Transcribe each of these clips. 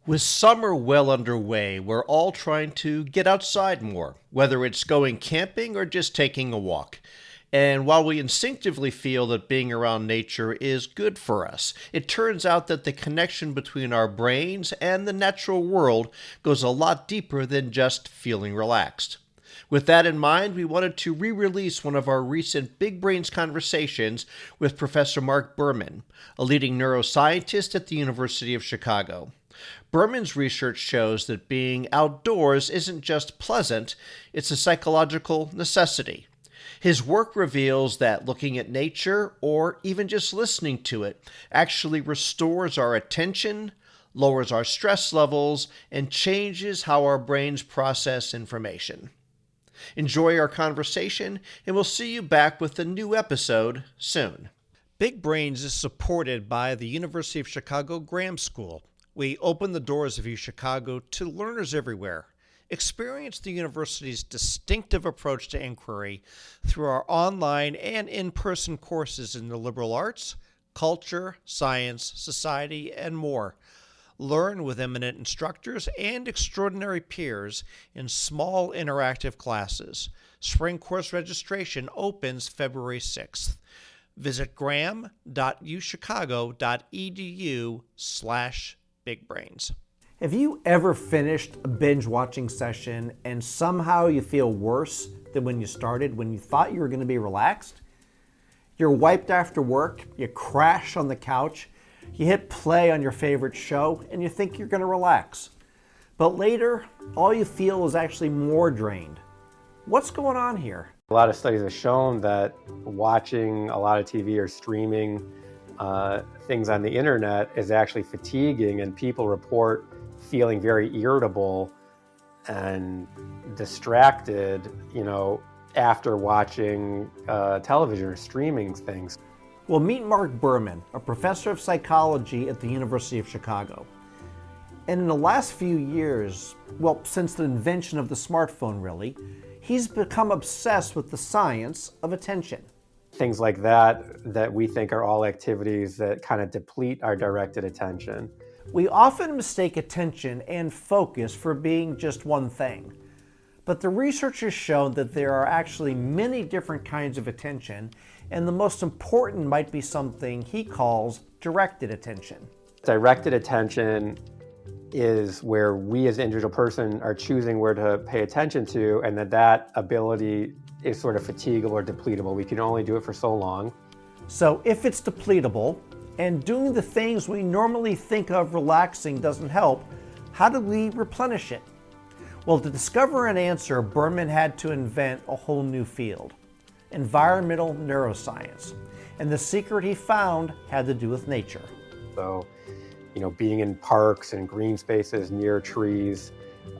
With summer well underway, we're all trying to get outside more, whether it's going camping or just taking a walk. And while we instinctively feel that being around nature is good for us, it turns out that the connection between our brains and the natural world goes a lot deeper than just feeling relaxed. With that in mind, we wanted to re-release one of our recent Big Brains conversations with Professor Marc Berman, a leading neuroscientist at the University of Chicago. Berman's research shows that being outdoors isn't just pleasant, it's a psychological necessity. His work reveals that looking at nature, or even just listening to it, actually restores our attention, lowers our stress levels, and changes how our brains process information. Enjoy our conversation, and we'll see you back with a new episode soon. Big Brains is supported by the University of Chicago Graham School. We open the doors of UChicago to learners everywhere. Experience the university's distinctive approach to inquiry through our online and in-person courses in the liberal arts, culture, science, society, and more. Learn with eminent instructors and extraordinary peers in small interactive classes. Spring course registration opens February 6th. Visit graham.uchicago.edu/bigbrains. Have you ever finished a binge watching session and somehow you feel worse than when you started, when you thought you were going to be relaxed? You're wiped after work, you crash on the couch, you hit play on your favorite show, and you think you're going to relax. But later, all you feel is actually more drained. What's going on here? A lot of studies have shown that watching a lot of TV or streaming things on the internet is actually fatiguing, and people report feeling very irritable and distracted, after watching television or streaming things. Well, meet Marc Berman, a professor of psychology at the University of Chicago. And in the last few years, since the invention of the smartphone really, he's become obsessed with the science of attention. Things like that we think are all activities that kind of deplete our directed attention. We often mistake attention and focus for being just one thing. But the research has shown that there are actually many different kinds of attention, and the most important might be something he calls directed attention. Directed attention is where we as an individual person are choosing where to pay attention to, and that ability is sort of fatigable or depletable. We can only do it for so long. So if it's depletable, and doing the things we normally think of relaxing doesn't help, how do we replenish it? Well, to discover an answer, Berman had to invent a whole new field, environmental neuroscience. And the secret he found had to do with nature. So, being in parks and green spaces near trees,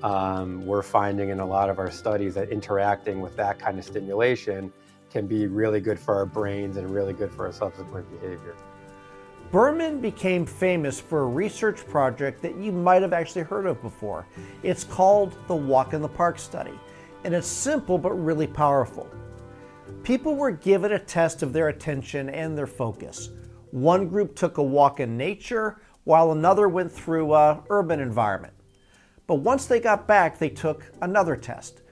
we're finding in a lot of our studies that interacting with that kind of stimulation can be really good for our brains and really good for our subsequent behavior. Berman became famous for a research project that you might have actually heard of before. It's called the Walk in the Park study, and it's simple but really powerful. People were given a test of their attention and their focus. One group took a walk in nature, while another went through an urban environment. But once they got back, they took another test.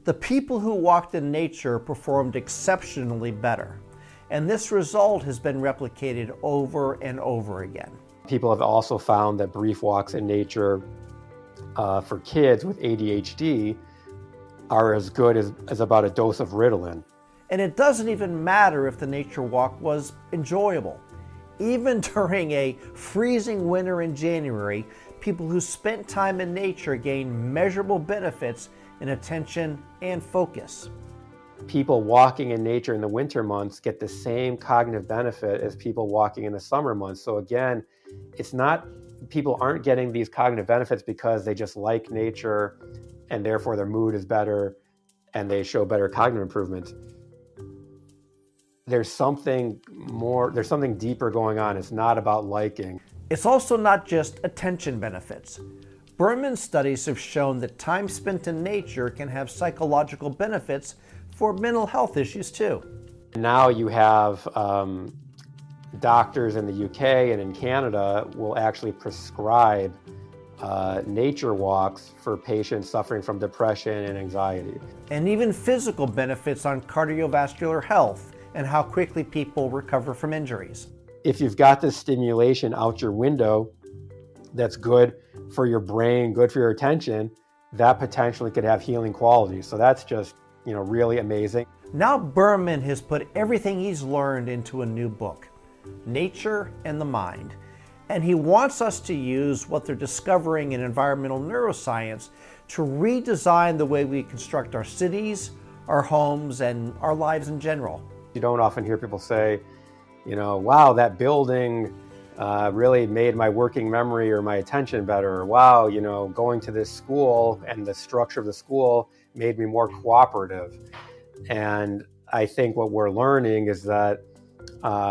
The people who walked in nature performed exceptionally better. And this result has been replicated over and over again. People have also found that brief walks in nature for kids with ADHD are as good as about a dose of Ritalin. And it doesn't even matter if the nature walk was enjoyable. Even during a freezing winter in January, people who spent time in nature gained measurable benefits in attention and focus. People walking in nature in the winter months get the same cognitive benefit as people walking in the summer months. So again, people aren't getting these cognitive benefits because they just like nature and therefore their mood is better and they show better cognitive improvements. There's something deeper going on. It's not about liking. It's also not just attention benefits. Berman's studies have shown that time spent in nature can have psychological benefits for mental health issues too. Now you have doctors in the UK and in Canada will actually prescribe nature walks for patients suffering from depression and anxiety. And even physical benefits on cardiovascular health and how quickly people recover from injuries. If you've got this stimulation out your window that's good for your brain, good for your attention, that potentially could have healing qualities. So that's just, really amazing. Now Berman has put everything he's learned into a new book, Nature and the Mind. And he wants us to use what they're discovering in environmental neuroscience to redesign the way we construct our cities, our homes, and our lives in general. You don't often hear people say, wow, that building really made my working memory or my attention better. Or, wow, going to this school and the structure of the school made me more cooperative. And I think what we're learning is that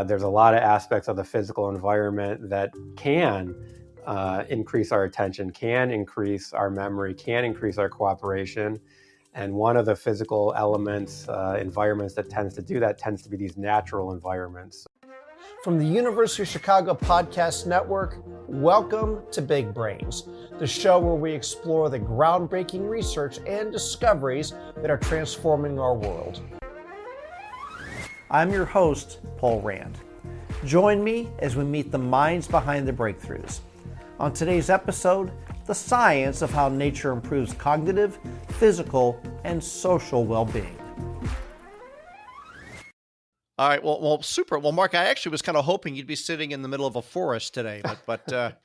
there's a lot of aspects of the physical environment that can increase our attention, can increase our memory, can increase our cooperation. And one of the physical elements, environments that tends to do that tends to be these natural environments. From the University of Chicago Podcast Network, welcome to Big Brains, the show where we explore the groundbreaking research and discoveries that are transforming our world. I'm your host, Paul Rand. Join me as we meet the minds behind the breakthroughs. On today's episode, the science of how nature improves cognitive, physical, and social well-being. All right, well, super. Well, Mark, I actually was kind of hoping you'd be sitting in the middle of a forest today, but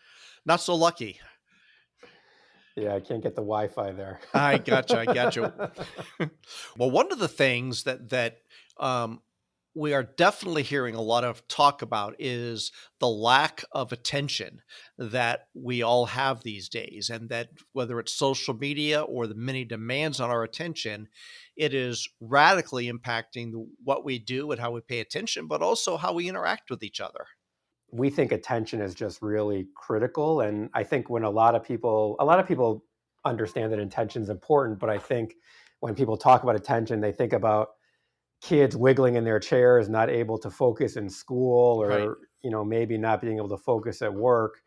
not so lucky. Yeah, I can't get the Wi-Fi there. I got you. Well, one of the things that we are definitely hearing a lot of talk about is the lack of attention that we all have these days, and that whether it's social media or the many demands on our attention, it is radically impacting what we do and how we pay attention, but also how we interact with each other. We think attention is just really critical. And I think when a lot of people understand that attention is important, but I think when people talk about attention, they think about kids wiggling in their chairs, not able to focus in school, or, Right. Maybe not being able to focus at work.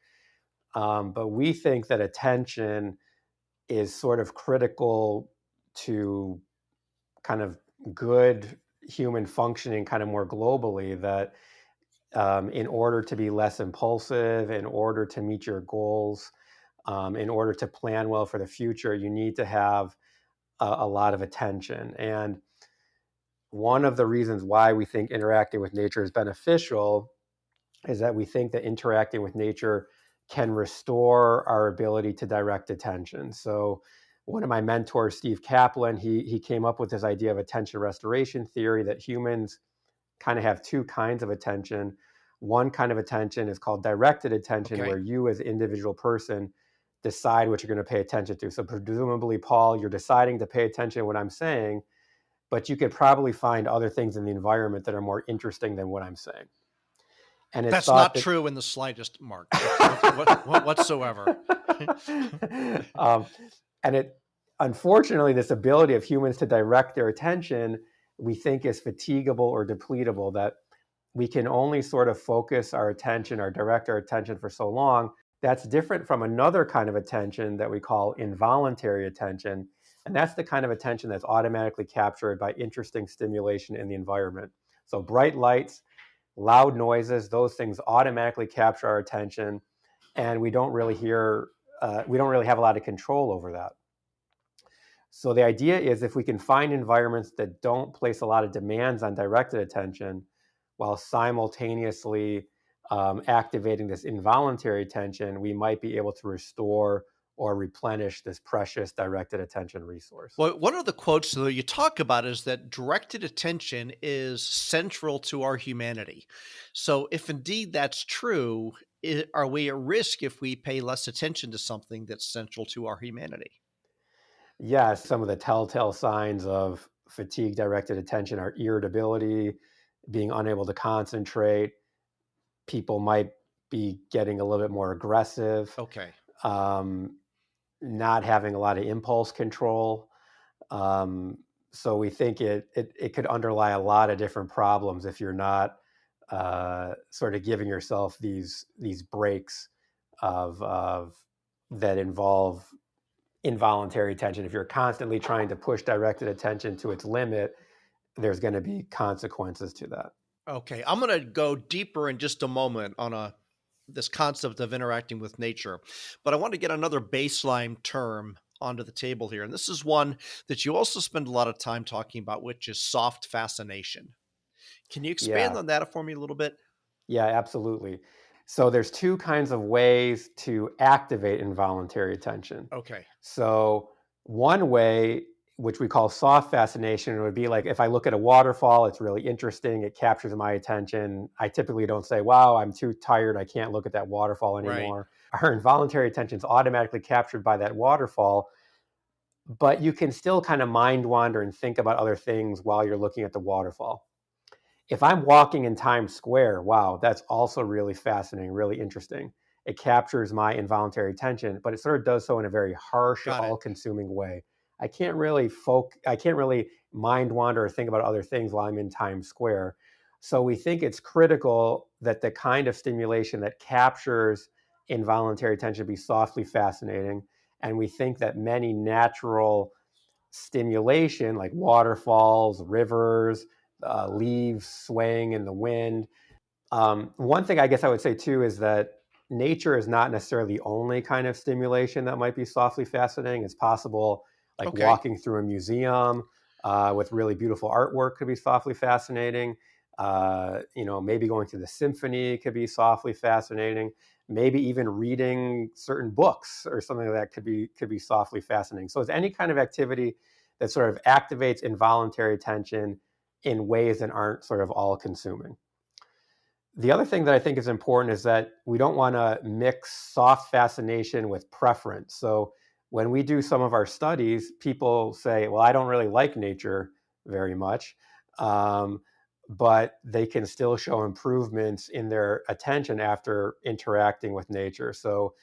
But we think that attention is sort of critical to kind of good human functioning kind of more globally, that in order to be less impulsive, in order to meet your goals, in order to plan well for the future, you need to have a lot of attention. And one of the reasons why we think interacting with nature is beneficial is that we think that interacting with nature can restore our ability to direct attention. So one of my mentors, Steve Kaplan, he came up with this idea of attention restoration theory, that humans kind of have two kinds of attention. One kind of attention is called directed attention, Okay. where you as an individual person decide what you're going to pay attention to. So presumably, Paul, you're deciding to pay attention to what I'm saying, but you could probably find other things in the environment that are more interesting than what I'm saying. And it's That's thought not that true in the slightest, Mark, whatsoever. and it, unfortunately, this ability of humans to direct their attention, we think is fatigable or depletable, that we can only sort of focus our attention or direct our attention for so long. That's different from another kind of attention that we call involuntary attention. And that's the kind of attention that's automatically captured by interesting stimulation in the environment. So bright lights, loud noises, those things automatically capture our attention, and we don't really have a lot of control over that. So the idea is, if we can find environments that don't place a lot of demands on directed attention while simultaneously activating this involuntary attention, we might be able to restore or replenish this precious directed attention resource. Well, one of the quotes that you talk about is that directed attention is central to our humanity. So if indeed that's true, are we at risk if we pay less attention to something that's central to our humanity? Yeah, some of the telltale signs of fatigue directed attention are irritability, being unable to concentrate. People might be getting a little bit more aggressive, Okay. not having a lot of impulse control. So we think it could underlie a lot of different problems if you're not sort of giving yourself these breaks of that involve involuntary attention. If you're constantly trying to push directed attention to its limit, there's going to be consequences to that. Okay, I'm going to go deeper in just a moment on this concept of interacting with nature, but I want to get another baseline term onto the table here, and this is one that you also spend a lot of time talking about, which is soft fascination. Can you expand Yeah, on that for me a little bit? yeah, absolutely. So there's two kinds of ways to activate involuntary attention. Okay. So one way, which we call soft fascination, would be like if I look at a waterfall, it's really interesting, it captures my attention. I typically don't say, wow, I'm too tired, I can't look at that waterfall Right. anymore. Our involuntary attention is automatically captured by that waterfall, but you can still kind of mind wander and think about other things while you're looking at the waterfall. If I'm walking in Times Square, wow, that's also really fascinating, really interesting. It captures my involuntary attention, but it sort of does so in a very harsh, Got it. all-consuming way. I can't really mind wander or think about other things while I'm in Times Square. So we think it's critical that the kind of stimulation that captures involuntary attention be softly fascinating. And we think that many natural stimulation, like waterfalls, rivers, leaves swaying in the wind. One thing I guess I would say too is that nature is not necessarily the only kind of stimulation that might be softly fascinating. It's possible, like Okay. walking through a museum with really beautiful artwork could be softly fascinating. Maybe going to the symphony could be softly fascinating. Maybe even reading certain books or something like that could be softly fascinating. So it's any kind of activity that sort of activates involuntary attention in ways that aren't sort of all consuming. The other thing that I think is important is that we don't want to mix soft fascination with preference. So when we do some of our studies, people say, well, I don't really like nature very much, um, but they can still show improvements in their attention after interacting with nature. So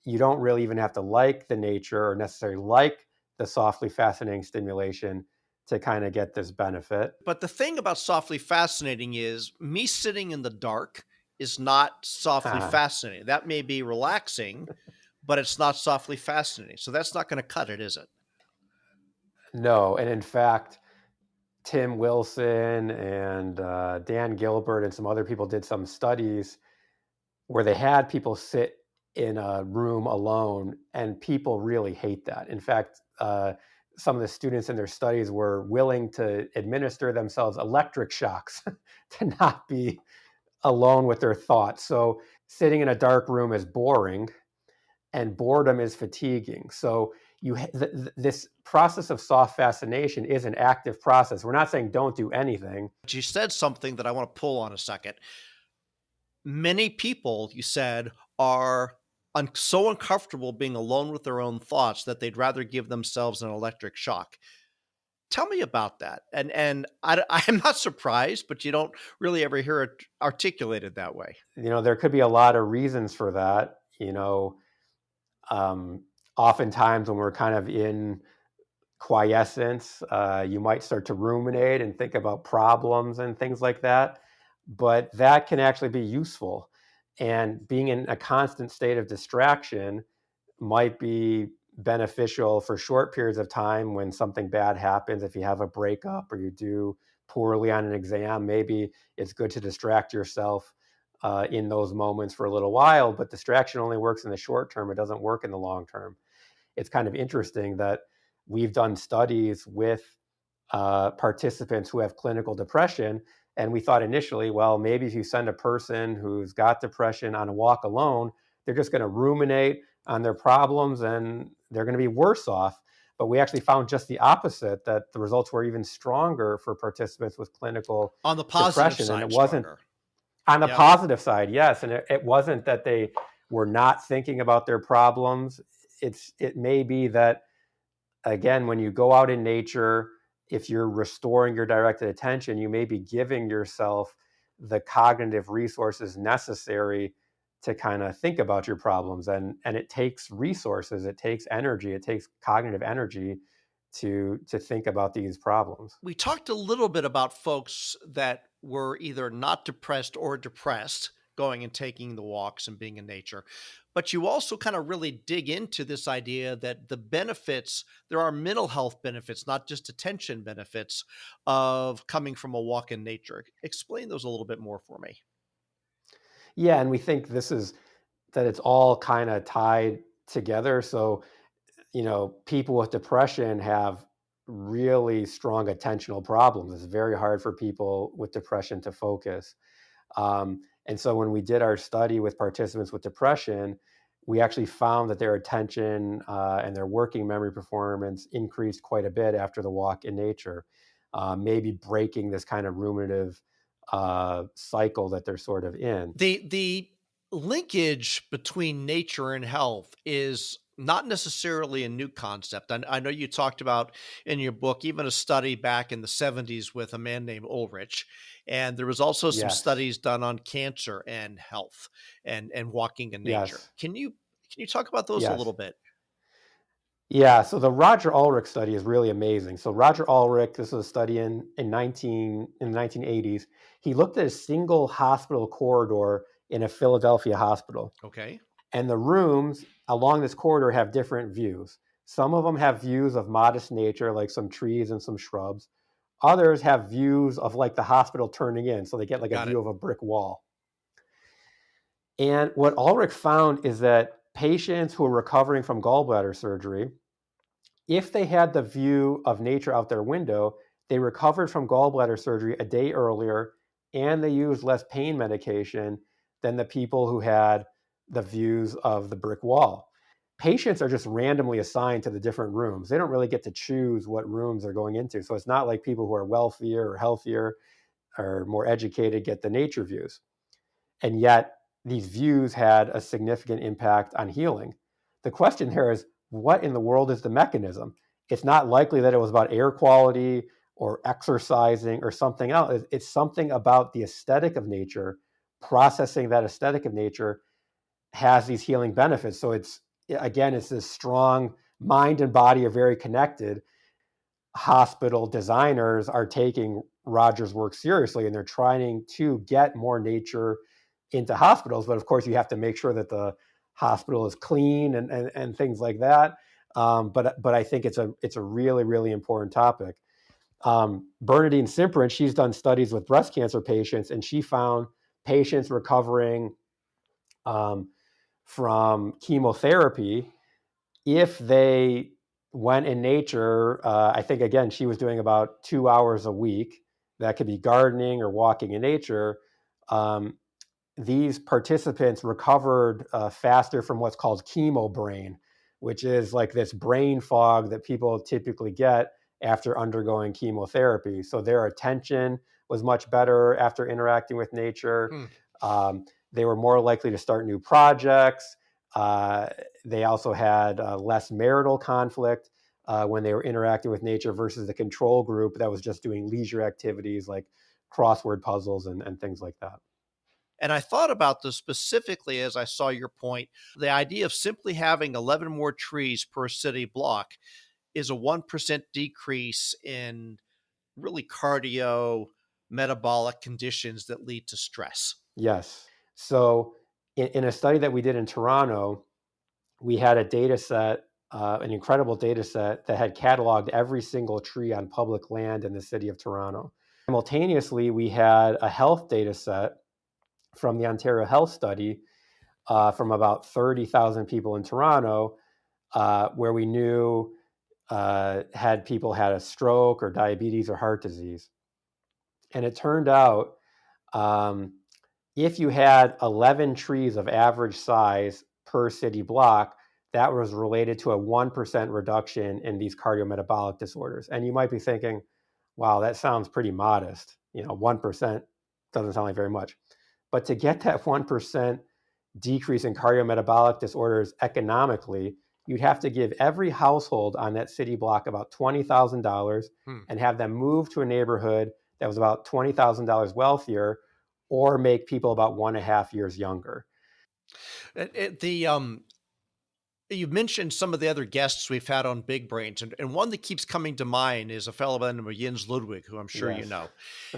you don't really even have to like the nature or necessarily like the softly fascinating stimulation to kind of get this benefit. But the thing about softly fascinating is me sitting in the dark is not softly fascinating. That may be relaxing, but it's not softly fascinating. So that's not going to cut it, is it? No, and in fact, Tim Wilson and Dan Gilbert and some other people did some studies where they had people sit in a room alone, and people really hate that. In fact, some of the students in their studies were willing to administer themselves electric shocks to not be alone with their thoughts. So sitting in a dark room is boring, and boredom is fatiguing. So this process of soft fascination is an active process. We're not saying don't do anything. But you said something that I want to pull on a second. Many people, you said, are so uncomfortable being alone with their own thoughts that they'd rather give themselves an electric shock. Tell me about that. And I'm not surprised, but you don't really ever hear it articulated that way. There could be a lot of reasons for that. Um, Oftentimes when we're kind of in quiescence, you might start to ruminate and think about problems and things like that. But that can actually be useful. And being in a constant state of distraction might be beneficial for short periods of time when something bad happens. If you have a breakup or you do poorly on an exam, maybe it's good to distract yourself in those moments for a little while. But distraction only works in the short term, it doesn't work in the long term. It's kind of interesting that we've done studies with participants who have clinical depression. And we thought initially, well, maybe if you send a person who's got depression on a walk alone, they're just going to ruminate on their problems and they're going to be worse off. But we actually found just the opposite, that the results were even stronger for participants with clinical On the positive depression. And it side, wasn't stronger. on the Yep. positive side, yes. And it wasn't that they were not thinking about their problems. It may be that, again, when you go out in nature, if you're restoring your directed attention, you may be giving yourself the cognitive resources necessary to kind of think about your problems. And it takes resources, it takes energy, it takes cognitive energy to think about these problems. We talked a little bit about folks that were either not depressed or depressed, going and taking the walks and being in nature. But you also kind of really dig into this idea that the benefits, there are mental health benefits, not just attention benefits of coming from a walk in nature. Explain those a little bit more for me. Yeah, and we think that it's all kind of tied together. So, people with depression have really strong attentional problems. It's very hard for people with depression to focus. And so when we did our study with participants with depression, we actually found that their attention and their working memory performance increased quite a bit after the walk in nature, maybe breaking this kind of ruminative cycle that they're sort of in. The linkage between nature and health is not necessarily a new concept. I know you talked about in your book even a study back in the 70s with a man named Ulrich, and there was also some Yes, studies done on cancer and health and walking in nature. yes, Can you talk about those a little yes. bit? Yeah, so the Roger Ulrich study is really amazing. So Roger Ulrich, this was a study in the 1980s. He looked at a single hospital corridor in a Philadelphia hospital, Okay, and the rooms along this corridor have different views. Some of them have views of modest nature, like some trees and some shrubs. Others have views of like the hospital turning in, so they get like a got it. view of a brick wall. And what Ulrich found is that patients who are recovering from gallbladder surgery, if they had the view of nature out their window, they recovered from gallbladder surgery a day earlier and they used less pain medication than the people who had the views of the brick wall. Patients are just randomly assigned to the different rooms. They don't really get to choose what rooms they're going into. So it's not like people who are wealthier or healthier or more educated get the nature views. And yet, these views had a significant impact on healing. The question here is, what in the world is the mechanism? It's not likely that it was about air quality or exercising or something else. It's something about the aesthetic of nature. Processing that aesthetic of nature has these healing benefits. So it's this strong mind and body are very connected. Hospital designers are taking Roger's work seriously and they're trying to get more nature into hospitals. But of course, you have to make sure that the hospital is clean and things like that. But I think it's a really, really important topic. Bernadine Simperin, she's done studies with breast cancer patients, and she found patients recovering um, from chemotherapy, if they went in nature, I think again, she was doing about 2 hours a week. That could be gardening or walking in nature. Um, these participants recovered faster from what's called chemo brain, which is like this brain fog that people typically get after undergoing chemotherapy. So their attention was much better after interacting with nature. Hmm. They were more likely to start new projects. They also had less marital conflict when they were interacting with nature versus the control group that was just doing leisure activities like crossword puzzles and things like that. And I thought about this specifically as I saw your point. The idea of simply having 11 more trees per city block is a 1% decrease in really cardio metabolic conditions that lead to stress. Yes. So in a study that we did in Toronto, we had a data set, an incredible data set that had cataloged every single tree on public land in the city of Toronto. Simultaneously, we had a health data set from the Ontario Health Study from about 30,000 people in Toronto, where we knew had people had a stroke or diabetes or heart disease. And it turned out um, if you had 11 trees of average size per city block, that was related to a 1% reduction in these cardiometabolic disorders. And you might be thinking, wow, that sounds pretty modest. 1% doesn't sound like very much. But to get that 1% decrease in cardiometabolic disorders economically, you'd have to give every household on that city block about $20,000 Hmm. and have them move to a neighborhood that was about $20,000 wealthier or make people about 1.5 years younger. The You've mentioned some of the other guests we've had on Big Brains, and one that keeps coming to mind is a fellow by the name of Jens Ludwig, who I'm sure you Yes. know,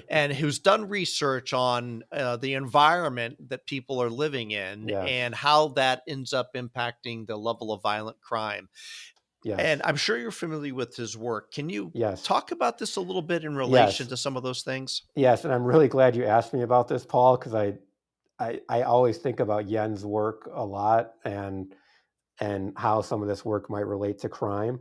and who's done research on the environment that people are living in Yes. and how that ends up impacting the level of violent crime. And Yes. I'm sure you're familiar with his work. Can you Yes. talk about this a little bit in relation Yes. to some of those things? Yes. And I'm really glad you asked me about this, Paul, because I always think about Yen's work a lot and how some of this work might relate to crime.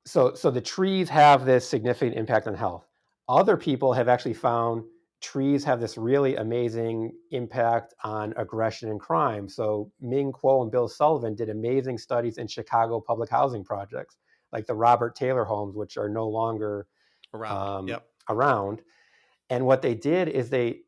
So the trees have this significant impact on health. Other people have actually found trees have this really amazing impact on aggression and crime. So Ming Kuo and Bill Sullivan did amazing studies in Chicago public housing projects, like the Robert Taylor homes, which are no longer Around. Yep. around. And what they did is they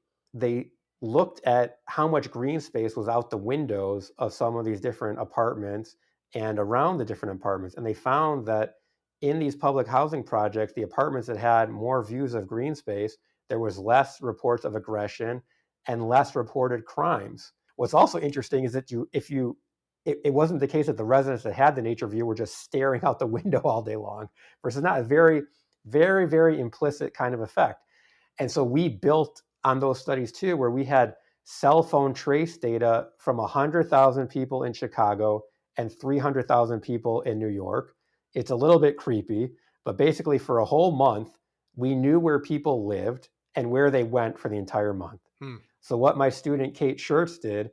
looked at how much green space was out the windows of some of these different apartments and around the different apartments. And they found that in these public housing projects, the apartments that had more views of green space, there was less reports of aggression and less reported crimes. What's also interesting is that it wasn't the case that the residents that had the nature view were just staring out the window all day long, versus not a very, very, very implicit kind of effect. And so we built on those studies too, where we had cell phone trace data from 100,000 people in Chicago and 300,000 people in New York. It's a little bit creepy, but basically for a whole month, we knew where people lived and where they went for the entire month. Hmm. So what my student Kate Schertz did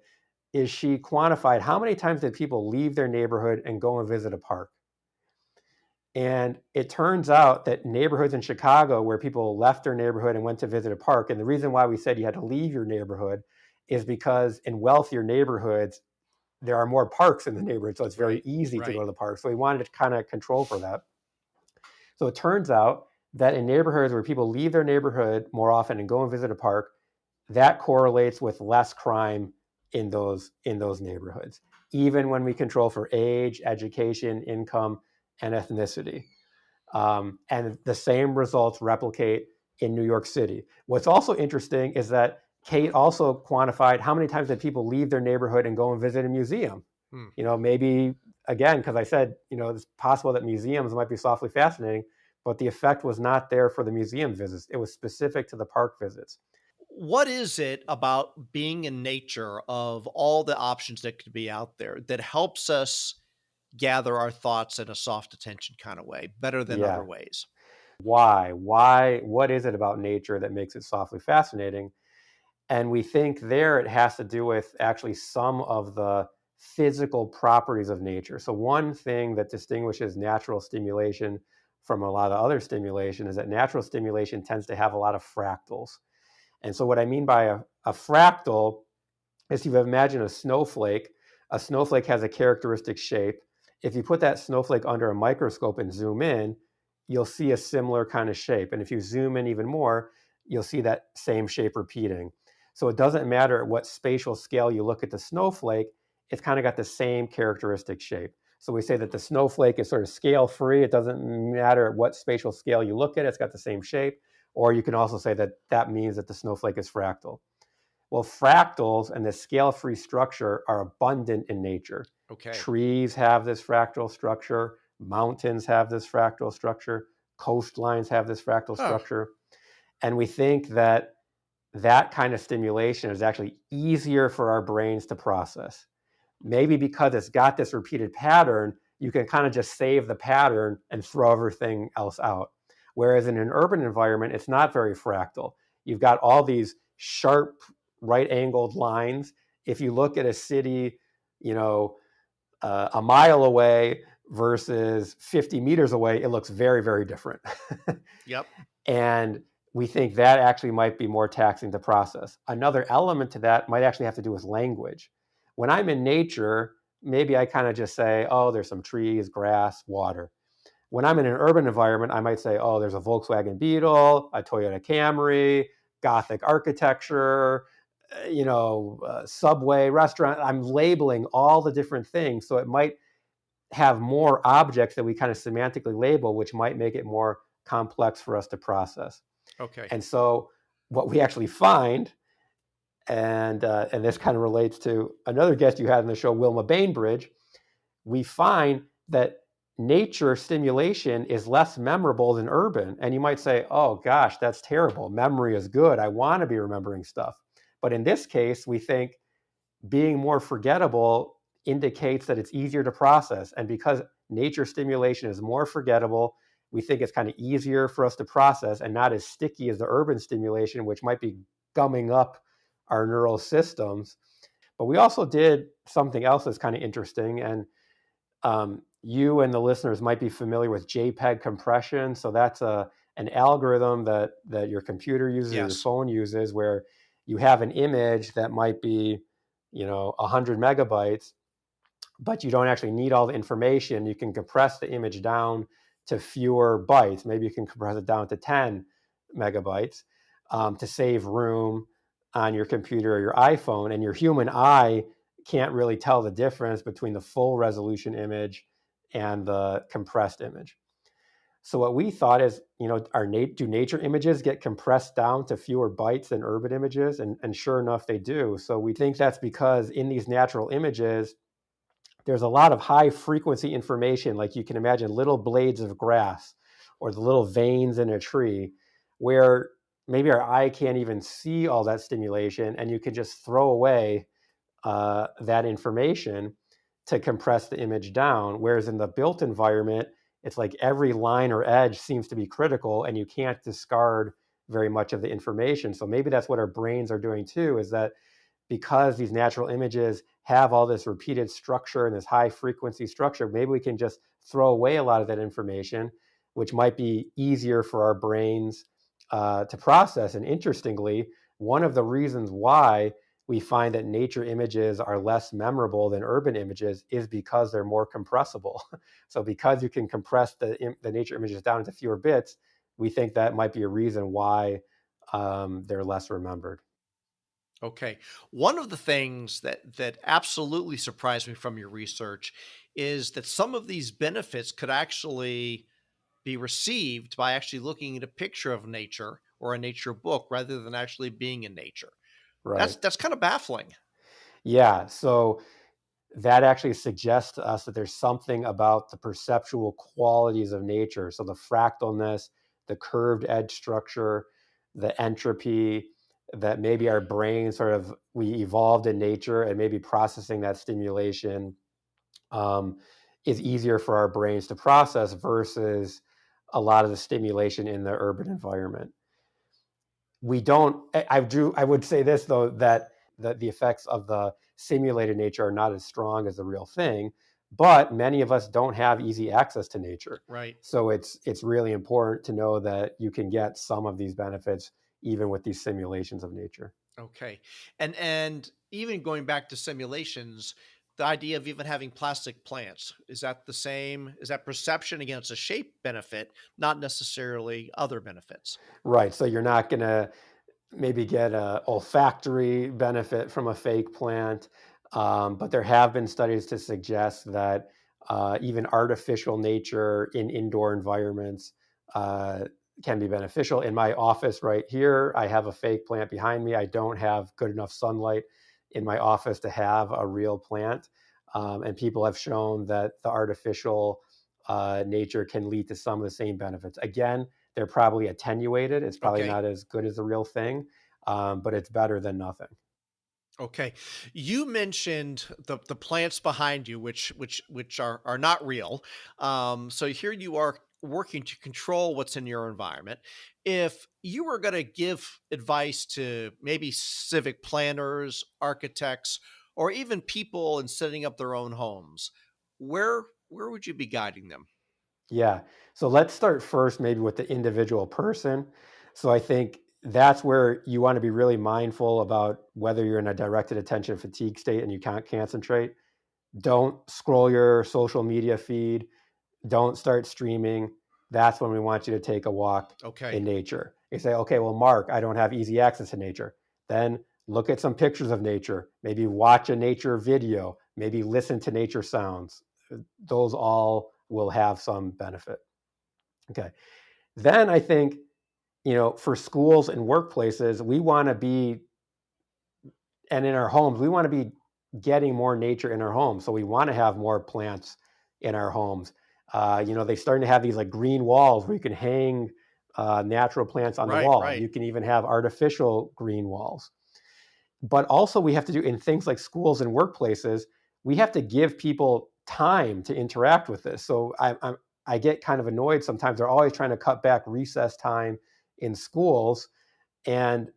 is she quantified how many times did people leave their neighborhood and go and visit a park. And it turns out that neighborhoods in Chicago where people left their neighborhood and went to visit a park, and the reason why we said you had to leave your neighborhood is because in wealthier neighborhoods, there are more parks in the neighborhood. So it's very easy to go Right. to the park. So we wanted to kind of control for that. So it turns out that in neighborhoods where people leave their neighborhood more often and go and visit a park, that correlates with less crime in those neighborhoods, even when we control for age, education, income, and ethnicity. And the same results replicate in New York City. What's also interesting is that Kate also quantified how many times did people leave their neighborhood and go and visit a museum. Hmm. Maybe, again, because I said, it's possible that museums might be softly fascinating, but the effect was not there for the museum visits. It was specific to the park visits. What is it about being in nature, of all the options that could be out there, that helps us gather our thoughts in a soft attention kind of way better than other Yeah. ways? Why? What is it about nature that makes it softly fascinating? And we think there it has to do with actually some of the physical properties of nature. So one thing that distinguishes natural stimulation from a lot of other stimulation is that natural stimulation tends to have a lot of fractals. And so what I mean by a fractal is, if you imagine a snowflake has a characteristic shape. If you put that snowflake under a microscope and zoom in, you'll see a similar kind of shape. And if you zoom in even more, you'll see that same shape repeating. So it doesn't matter at what spatial scale you look at the snowflake, it's kind of got the same characteristic shape. So we say that the snowflake is sort of scale free. It doesn't matter at what spatial scale you look at, it's got the same shape. Or you can also say that that means that the snowflake is fractal. Well, fractals and the scale-free structure are abundant in nature. Okay. Trees have this fractal structure. Mountains have this fractal structure. Coastlines have this fractal structure. And we think that that kind of stimulation is actually easier for our brains to process. Maybe because it's got this repeated pattern, you can kind of just save the pattern and throw everything else out. Whereas in an urban environment, it's not very fractal. You've got all these sharp right-angled lines. If you look at a city, a mile away versus 50 meters away, it looks very, very different. Yep. And we think that actually might be more taxing to process. Another element to that might actually have to do with language. When I'm in nature, maybe I kind of just say, oh, there's some trees, grass, water. When I'm in an urban environment, I might say, oh, there's a Volkswagen Beetle, a Toyota Camry, Gothic architecture, subway, restaurant. I'm labeling all the different things. So it might have more objects that we kind of semantically label, which might make it more complex for us to process. Okay. And so what we actually find, and this kind of relates to another guest you had on the show, Wilma Bainbridge, we find that nature stimulation is less memorable than urban. And you might say, oh gosh, that's terrible. Memory is good. I want to be remembering stuff. But in this case, we think being more forgettable indicates that it's easier to process. And because nature stimulation is more forgettable, we think it's kind of easier for us to process and not as sticky as the urban stimulation, which might be gumming up our neural systems. But we also did something else that's kind of interesting. And you and the listeners might be familiar with JPEG compression. So that's an algorithm that your computer uses or your Yes. phone uses, where you have an image that might be, 100 megabytes, but you don't actually need all the information. You can compress the image down to fewer bytes. Maybe you can compress it down to 10 megabytes to save room on your computer or your iPhone. And your human eye can't really tell the difference between the full resolution image and the compressed image. So what we thought is, do nature images get compressed down to fewer bytes than urban images? And sure enough, they do. So we think that's because in these natural images, there's a lot of high frequency information, like you can imagine little blades of grass or the little veins in a tree, where maybe our eye can't even see all that stimulation, and you can just throw away that information to compress the image down. Whereas in the built environment, it's like every line or edge seems to be critical, and you can't discard very much of the information. So maybe that's what our brains are doing too, is that because these natural images have all this repeated structure and this high frequency structure, maybe we can just throw away a lot of that information, which might be easier for our brains to process. And interestingly, one of the reasons why we find that nature images are less memorable than urban images is because they're more compressible. So because you can compress the nature images down into fewer bits, we think that might be a reason why they're less remembered. Okay. One of the things that absolutely surprised me from your research is that some of these benefits could actually be received by actually looking at a picture of nature or a nature book rather than actually being in nature. That's Right. that's kind of baffling. Yeah. So that actually suggests to us that there's something about the perceptual qualities of nature. So the fractalness, the curved edge structure, the entropy, that maybe our brain we evolved in nature, and maybe processing that stimulation um, is easier for our brains to process versus a lot of the stimulation in the urban environment. We don't I would say this though, that the effects of the simulated nature are not as strong as the real thing, but many of us don't have easy access to nature. Right. So it's really important to know that you can get some of these benefits even with these simulations of nature. Okay. And even going back to simulations, the idea of even having plastic plants, is that the same? Is that perception against a shape benefit, not necessarily other benefits? Right. So you're not going to maybe get a olfactory benefit from a fake plant. But there have been studies to suggest that even artificial nature in indoor environments uh, can be beneficial. In my office right here, I have a fake plant behind me. I don't have good enough sunlight in my office to have a real plant. And people have shown that the artificial nature can lead to some of the same benefits. Again, they're probably attenuated. It's probably Okay. not as good as the real thing, but it's better than nothing. Okay. You mentioned the plants behind you, which are not real. So here you are working to control what's in your environment. If you were going to give advice to maybe civic planners, architects, or even people in setting up their own homes, where would you be guiding them? Yeah. So let's start first, maybe with the individual person. So I think that's where you want to be really mindful about whether you're in a directed attention fatigue state and you can't concentrate. Don't scroll your social media feed. Don't start streaming. That's when we want you to take a walk Okay. in nature. You say, okay, well, Mark, I don't have easy access to nature. Then look at some pictures of nature. Maybe watch a nature video. Maybe listen to nature sounds. Those all will have some benefit. Okay. Then I think, for schools and workplaces, we want to be, and in our homes, we want to be getting more nature in our homes. So we want to have more plants in our homes. They're starting to have these like green walls where you can hang natural plants on the Right, wall. right. You can even have artificial green walls. But also we have to do in things like schools and workplaces, we have to give people time to interact with this. So I get kind of annoyed sometimes. They're always trying to cut back recess time in schools, and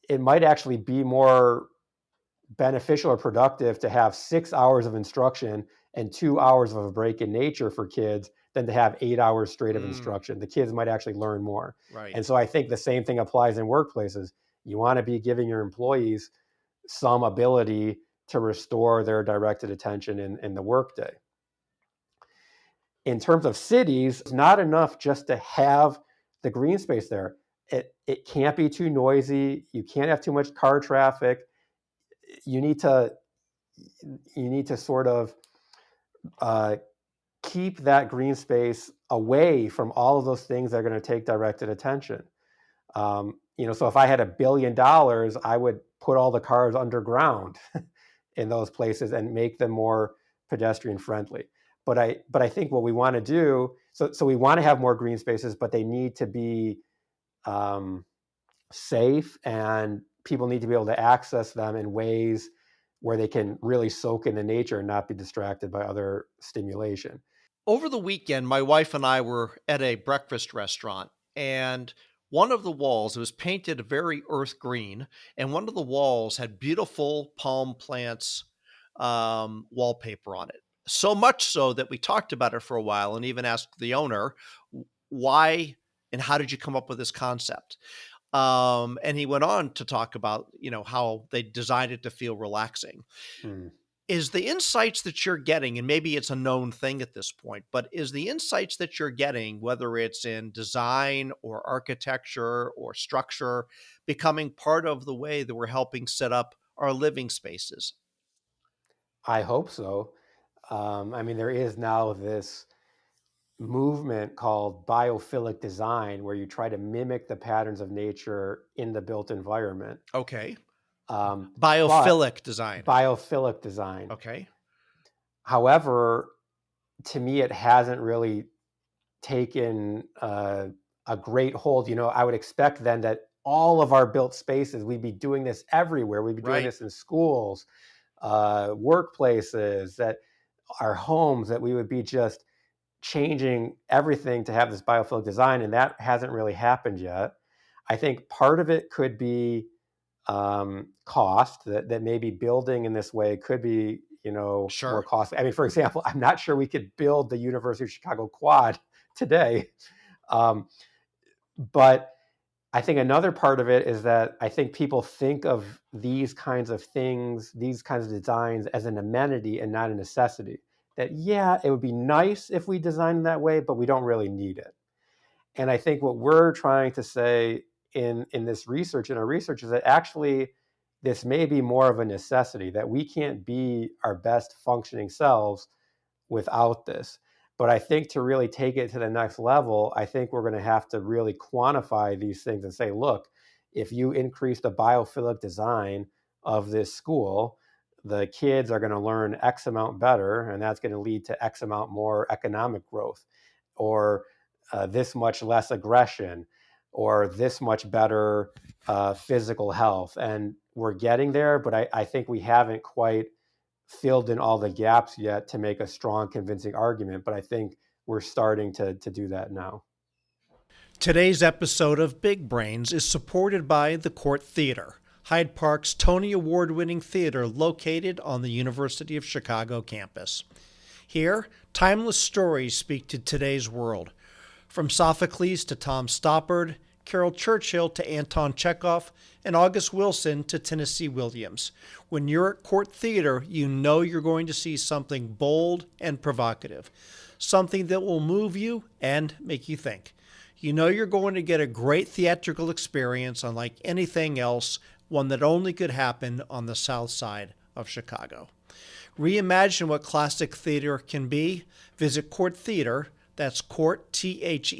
it might actually be more beneficial or productive to have 6 hours of instruction and 2 hours of a break in nature for kids than to have 8 hours straight of instruction. The kids might actually learn more. Right. And so I think the same thing applies in workplaces. You want to be giving your employees some ability to restore their directed attention in the workday. In terms of cities, it's not enough just to have the green space there. It can't be too noisy. You can't have too much car traffic. You need to sort of keep that green space away from all of those things that are going to take directed attention. So if I had $1 billion, I would put all the cars underground in those places and make them more pedestrian friendly. But I think what we want to do, so we want to have more green spaces, but they need to be safe, and people need to be able to access them in ways where they can really soak in the nature and not be distracted by other stimulation. Over the weekend, my wife and I were at a breakfast restaurant, and one of the walls, it was painted a very earth green, and one of the walls had beautiful palm plants wallpaper on it. So much so that we talked about it for a while and even asked the owner, why and how did you come up with this concept? And he went on to talk about, how they designed it to feel relaxing. Hmm. Is the insights that you're getting, and maybe it's a known thing at this point, but is the insights that you're getting, whether it's in design or architecture or structure, becoming part of the way that we're helping set up our living spaces? I hope so. There is now this movement called biophilic design where you try to mimic the patterns of nature in the built environment. Okay. But Biophilic design. biophilic design. Okay. However, to me, it hasn't really taken a great hold. I would expect then that all of our built spaces, we'd be doing this everywhere. We'd be doing Right. this in schools, workplaces, that our homes, that we would be just changing everything to have this biophilic design. And that hasn't really happened yet. I think part of it could be cost, that maybe building in this way could be, more Sure. costly. For example, I'm not sure we could build the University of Chicago quad today. But I think another part of it is that I think people think of these kinds of things, these kinds of designs as an amenity and not a necessity. That, yeah, it would be nice if we designed that way, but we don't really need it. And I think what we're trying to say in this research, in our research, is that actually this may be more of a necessity, that we can't be our best functioning selves without this. But I think to really take it to the next level, I think we're going to have to really quantify these things and say, look, if you increase the biophilic design of this school, the kids are going to learn X amount better, and that's going to lead to X amount more economic growth, or this much less aggression, or this much better physical health. And we're getting there, but I think we haven't quite filled in all the gaps yet to make a strong, convincing argument. But I think we're starting to do that now. Today's episode of Big Brains is supported by the Court Theater, Hyde Park's Tony Award-winning theater located on the University of Chicago campus. Here, timeless stories speak to today's world. From Sophocles to Tom Stoppard, Carol Churchill to Anton Chekhov, and August Wilson to Tennessee Williams. When you're at Court Theater, you know you're going to see something bold and provocative, something that will move you and make you think. You know you're going to get a great theatrical experience unlike anything else, one that only could happen on the south side of Chicago. Reimagine what classic theater can be. Visit Court Theater, that's Court, Theatre.org.